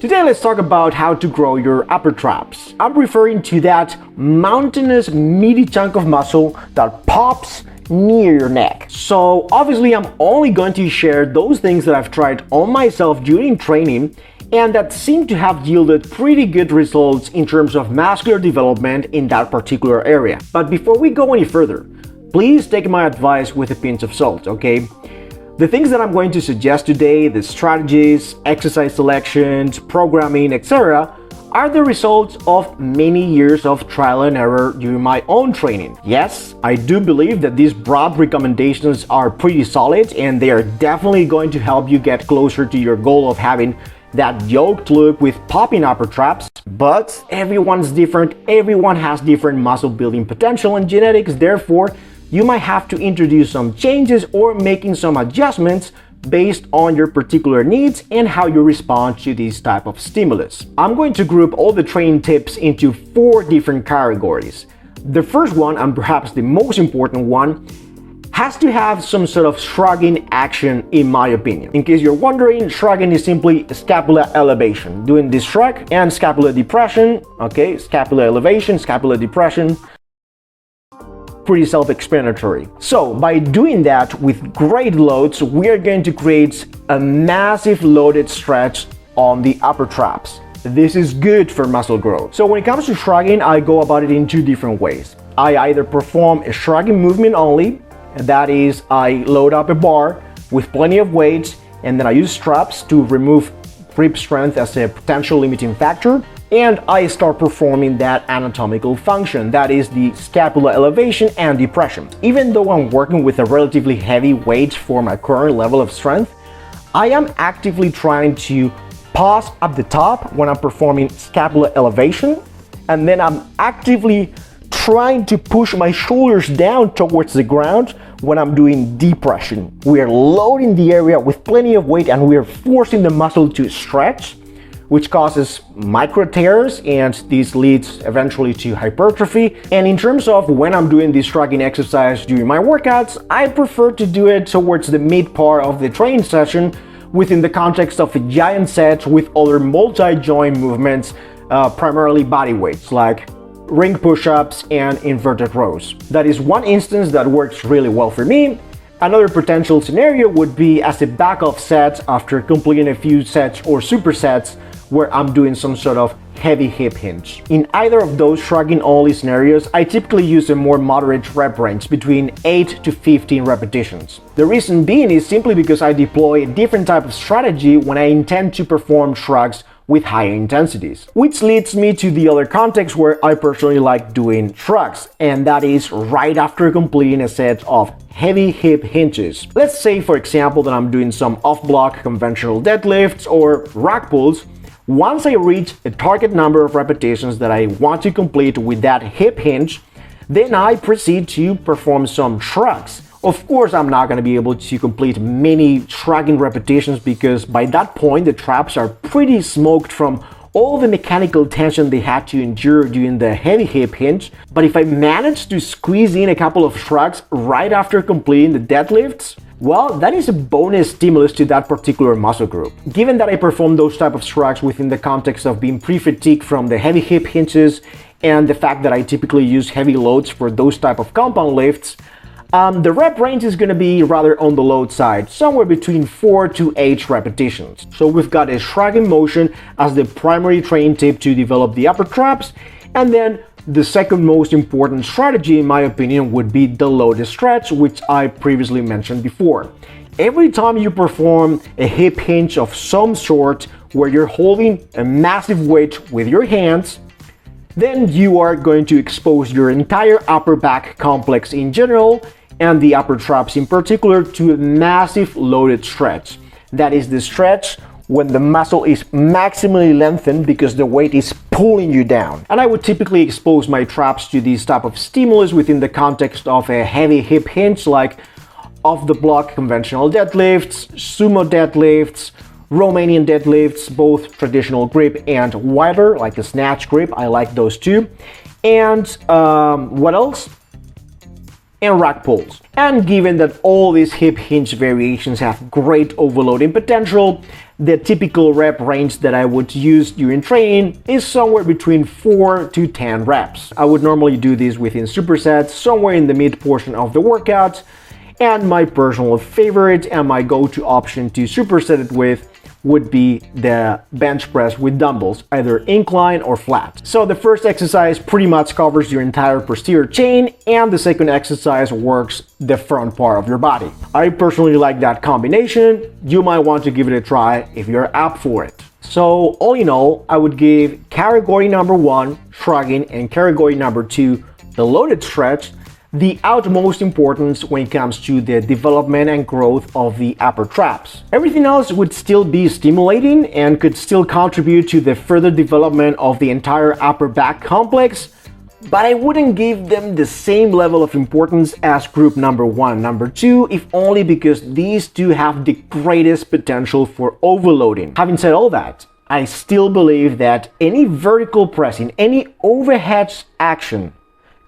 Today let's talk about how to grow your upper traps. I'm referring to that mountainous meaty chunk of muscle that pops near your neck. So obviously I'm only going to share those things that I've tried on myself during training and that seem to have yielded pretty good results in terms of muscular development in that particular area. But before we go any further, please take my advice with a pinch of salt, okay? The things that I'm going to suggest today, the strategies, exercise selections, programming, etc., are the results of many years of trial and error during my own training. Yes, I do believe that these broad recommendations are pretty solid and they are definitely going to help you get closer to your goal of having that yoked look with popping upper traps, but everyone's different, everyone has different muscle building potential and genetics, therefore you might have to introduce some changes or making some adjustments based on your particular needs and how you respond to this type of stimulus. I'm going to group all the training tips into 4 different categories. The first one, and perhaps the most important one, has to have some sort of shrugging action in my opinion. In case you're wondering, shrugging is simply scapula elevation. Doing this shrug and scapula depression, okay, scapula elevation, scapula depression. Pretty self-explanatory. So by doing that with great loads, we are going to create a massive loaded stretch on the upper traps. This is good for muscle growth. So when it comes to shrugging, I go about it in 2 different ways. I either perform a shrugging movement only, and that is I load up a bar with plenty of weight and then I use straps to remove grip strength as a potential limiting factor, and I start performing that anatomical function, that is the scapula elevation and depression. Even though I'm working with a relatively heavy weight for my current level of strength, I am actively trying to pause at the top when I'm performing scapula elevation, and then I'm actively trying to push my shoulders down towards the ground when I'm doing depression. We are loading the area with plenty of weight and we are forcing the muscle to stretch, which causes micro tears, and this leads eventually to hypertrophy. And in terms of when I'm doing this shrugging exercise during my workouts, I prefer to do it towards the mid part of the training session within the context of a giant set with other multi-joint movements, primarily body weights like ring push-ups and inverted rows. That is one instance that works really well for me. Another potential scenario would be as a backup set after completing a few sets or supersets where I'm doing some sort of heavy hip hinge. In either of those shrugging only scenarios, I typically use a more moderate rep range between 8 to 15 repetitions. The reason being is simply because I deploy a different type of strategy when I intend to perform shrugs with higher intensities. Which leads me to the other context where I personally like doing shrugs, and that is right after completing a set of heavy hip hinges. Let's say for example that I'm doing some off-block conventional deadlifts or rack pulls. Once I reach a target number of repetitions that I want to complete with that hip hinge, then I proceed to perform some shrugs. Of course, I'm not going to be able to complete many shrugging repetitions because by that point the traps are pretty smoked from all the mechanical tension they had to endure during the heavy hip hinge. But if I manage to squeeze in a couple of shrugs right after completing the deadlifts, well, that is a bonus stimulus to that particular muscle group. Given that I perform those type of shrugs within the context of being pre-fatigued from the heavy hip hinges and the fact that I typically use heavy loads for those type of compound lifts, the rep range is going to be rather on the low side, somewhere between 4 to 8 repetitions. So we've got a shrugging motion as the primary training tip to develop the upper traps, and then the second most important strategy in my opinion would be the loaded stretch, which I previously mentioned before. Every time you perform a hip hinge of some sort where you're holding a massive weight with your hands, then you are going to expose your entire upper back complex in general and the upper traps in particular to a massive loaded stretch. That is the stretch when the muscle is maximally lengthened because the weight is pulling you down. And I would typically expose my traps to this type of stimulus within the context of a heavy hip hinge like off-the-block conventional deadlifts, sumo deadlifts, Romanian deadlifts, both traditional grip and wider, like a snatch grip. I like those too. And what else? And rack pulls. And given that all these hip hinge variations have great overloading potential, the typical rep range that I would use during training is somewhere between 4 to 10 reps. I would normally do this within supersets, somewhere in the mid portion of the workout, and my personal favorite and my go-to option to superset it with would be the bench press with dumbbells, either incline or flat. So the first exercise pretty much covers your entire posterior chain, and the second exercise works the front part of your body. I personally like that combination. You might want to give it a try if you're up for it. So all in all, I would give category number 1, shrugging, and category number 2, the loaded stretch, the utmost importance when it comes to the development and growth of the upper traps. Everything else would still be stimulating and could still contribute to the further development of the entire upper back complex, but I wouldn't give them the same level of importance as group number 1, number 2, if only because these two have the greatest potential for overloading. Having said all that, I still believe that any vertical pressing, any overhead action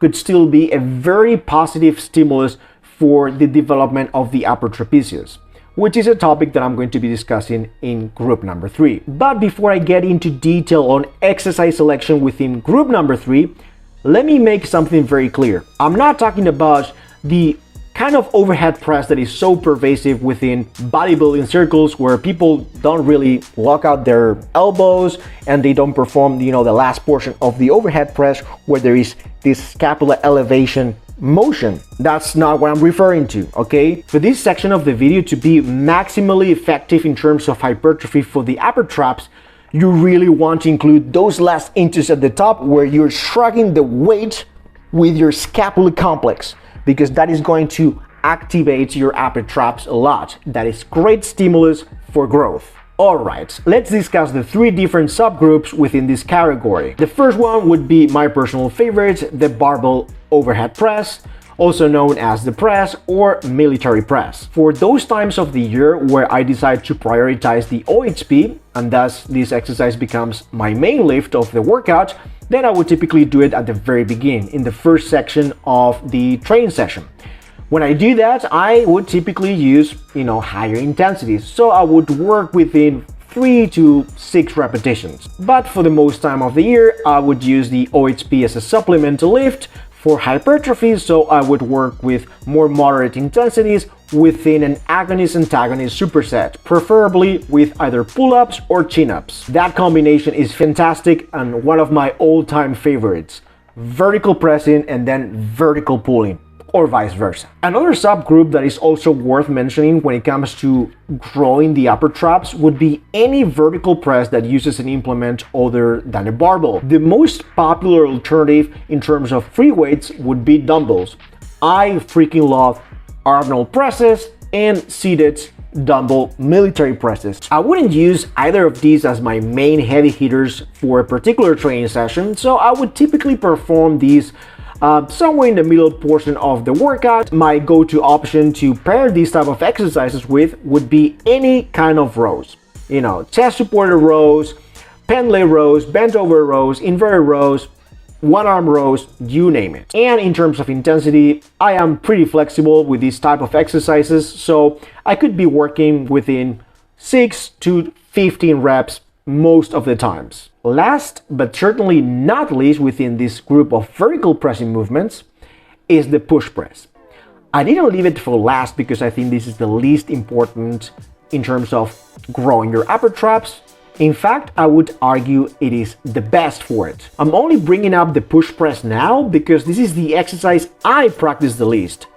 could still be a very positive stimulus for the development of the upper trapezius, which is a topic that I'm going to be discussing in group number 3. But before I get into detail on exercise selection within group number 3, let me make something very clear. I'm not talking about the kind of overhead press that is so pervasive within bodybuilding circles where people don't really lock out their elbows and they don't perform, the last portion of the overhead press where there is this scapular elevation motion. That's not what I'm referring to, okay? For this section of the video to be maximally effective in terms of hypertrophy for the upper traps, you really want to include those last inches at the top where you're shrugging the weight with your scapular complex, because that is going to activate your upper traps a lot. That is great stimulus for growth. Alright, let's discuss the 3 different subgroups within this category. The first one would be my personal favorite, the barbell overhead press, also known as the press or military press. For those times of the year where I decide to prioritize the OHP, and thus this exercise becomes my main lift of the workout, then I would typically do it at the very beginning, in the first section of the training session. When I do that, I would typically use, higher intensities. So I would work within 3 to 6 repetitions. But for the most time of the year, I would use the OHP as a supplemental lift for hypertrophy, so I would work with more moderate intensities within an agonist-antagonist superset, preferably with either pull-ups or chin-ups. That combination is fantastic and one of my all-time favorites. Vertical pressing and then vertical pulling, or vice versa. Another subgroup that is also worth mentioning when it comes to growing the upper traps would be any vertical press that uses an implement other than a barbell. The most popular alternative in terms of free weights would be dumbbells. I freaking love Arnold presses and seated dumbbell military presses. I wouldn't use either of these as my main heavy hitters for a particular training session, so I would typically perform these somewhere in the middle portion of the workout. My go-to option to pair these type of exercises with would be any kind of rows. Chest supported rows, pant leg rows, bent over rows, inverted rows, one arm rows, you name it. And in terms of intensity, I am pretty flexible with these type of exercises, so I could be working within 6 to 15 reps most of the times. Last but certainly not least within this group of vertical pressing movements is the push press. I didn't leave it for last because I think this is the least important in terms of growing your upper traps. In fact, I would argue it is the best for it. I'm only bringing up the push press now because this is the exercise I practice the least.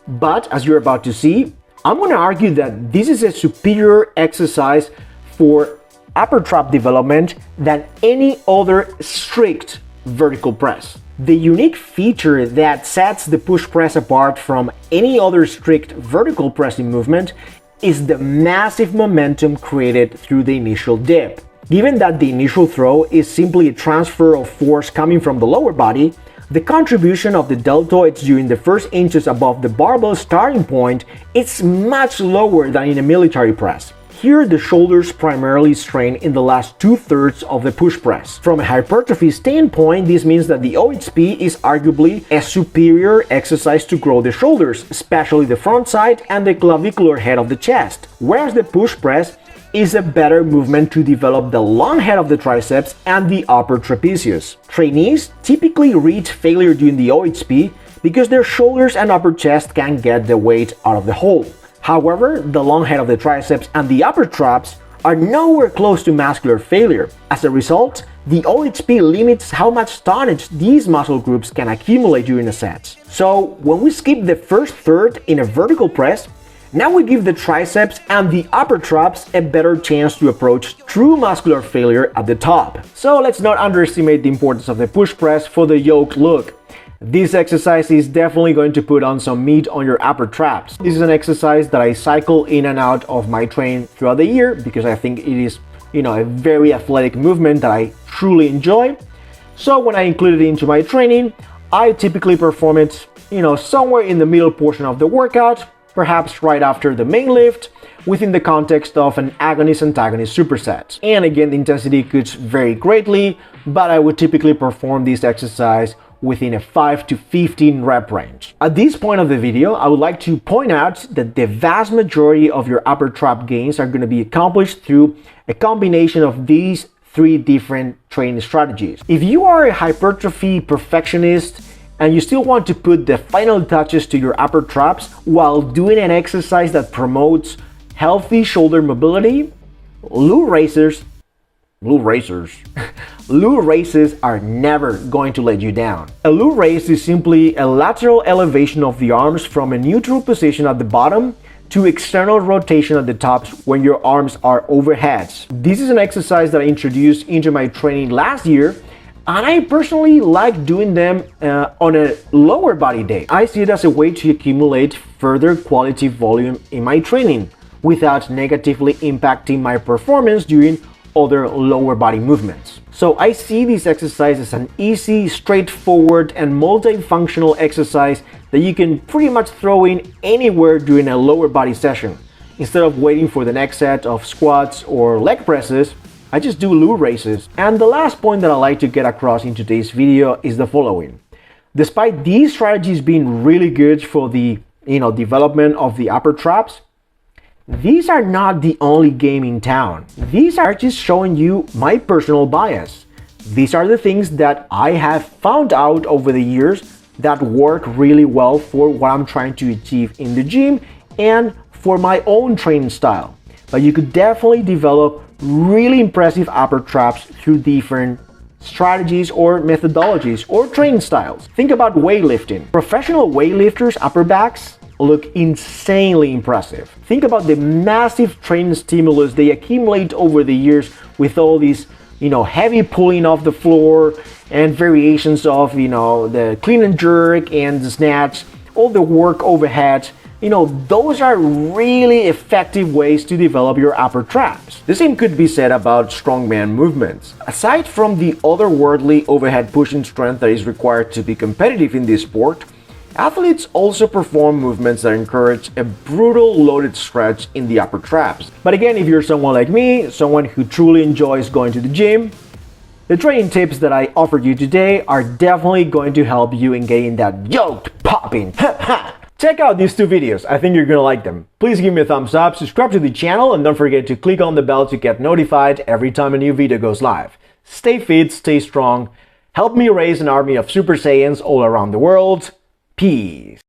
But as you're about to see, I'm going to argue that this is a superior exercise for upper trap development than any other strict vertical press. The unique feature that sets the push press apart from any other strict vertical pressing movement is the massive momentum created through the initial dip. Given that the initial throw is simply a transfer of force coming from the lower body, the contribution of the deltoids during the first inches above the barbell starting point is much lower than in a military press. Here, the shoulders primarily strain in the last 2/3 of the push press. From a hypertrophy standpoint, this means that the OHP is arguably a superior exercise to grow the shoulders, especially the front side and the clavicular head of the chest. Whereas the push press is a better movement to develop the long head of the triceps and the upper trapezius. Trainees typically reach failure during the OHP because their shoulders and upper chest can't get the weight out of the hole. However, the long head of the triceps and the upper traps are nowhere close to muscular failure. As a result, the OHP limits how much tonnage these muscle groups can accumulate during a set. So when we skip the first third in a vertical press, now we give the triceps and the upper traps a better chance to approach true muscular failure at the top. So let's not underestimate the importance of the push press for the yoked look. This exercise is definitely going to put on some meat on your upper traps. This is an exercise that I cycle in and out of my training throughout the year because I think it is, a very athletic movement that I truly enjoy. So when I include it into my training, I typically perform it, somewhere in the middle portion of the workout, perhaps right after the main lift, within the context of an agonist-antagonist superset. And again, the intensity could vary greatly, but I would typically perform this exercise within a 5 to 15 rep range. At this point of the video, I would like to point out that the vast majority of your upper trap gains are going to be accomplished through a combination of these 3 different training strategies. If you are a hypertrophy perfectionist and you still want to put the final touches to your upper traps while doing an exercise that promotes healthy shoulder mobility, Lou races are never going to let you down. A Lou raise is simply a lateral elevation of the arms from a neutral position at the bottom to external rotation at the top when your arms are overhead. This is an exercise that I introduced into my training last year, and I personally like doing them on a lower body day. I see it as a way to accumulate further quality volume in my training without negatively impacting my performance during other lower body movements. So I see this exercise as an easy, straightforward, and multifunctional exercise that you can pretty much throw in anywhere during a lower body session. Instead of waiting for the next set of squats or leg presses, I just do Lou raises. And the last point that I like to get across in today's video is the following. Despite these strategies being really good for the development of the upper traps, these are not the only game in town. These are just showing you my personal bias. These are the things that I have found out over the years that work really well for what I'm trying to achieve in the gym and for my own training style. But you could definitely develop really impressive upper traps through different strategies or methodologies or training styles. Think about weightlifting. Professional weightlifters' upper backs look insanely impressive. Think about the massive training stimulus they accumulate over the years with all these, heavy pulling off the floor and variations of, the clean and jerk and the snatch, all the work overhead. Those are really effective ways to develop your upper traps. The same could be said about strongman movements. Aside from the otherworldly overhead pushing strength that is required to be competitive in this sport, athletes also perform movements that encourage a brutal loaded stretch in the upper traps. But again, if you're someone like me, someone who truly enjoys going to the gym, the training tips that I offered you today are definitely going to help you in getting that yoked popping. Check out these 2 videos, I think you're gonna like them. Please give me a thumbs up, subscribe to the channel, and don't forget to click on the bell to get notified every time a new video goes live. Stay fit, stay strong, help me raise an army of Super Saiyans all around the world. Peace.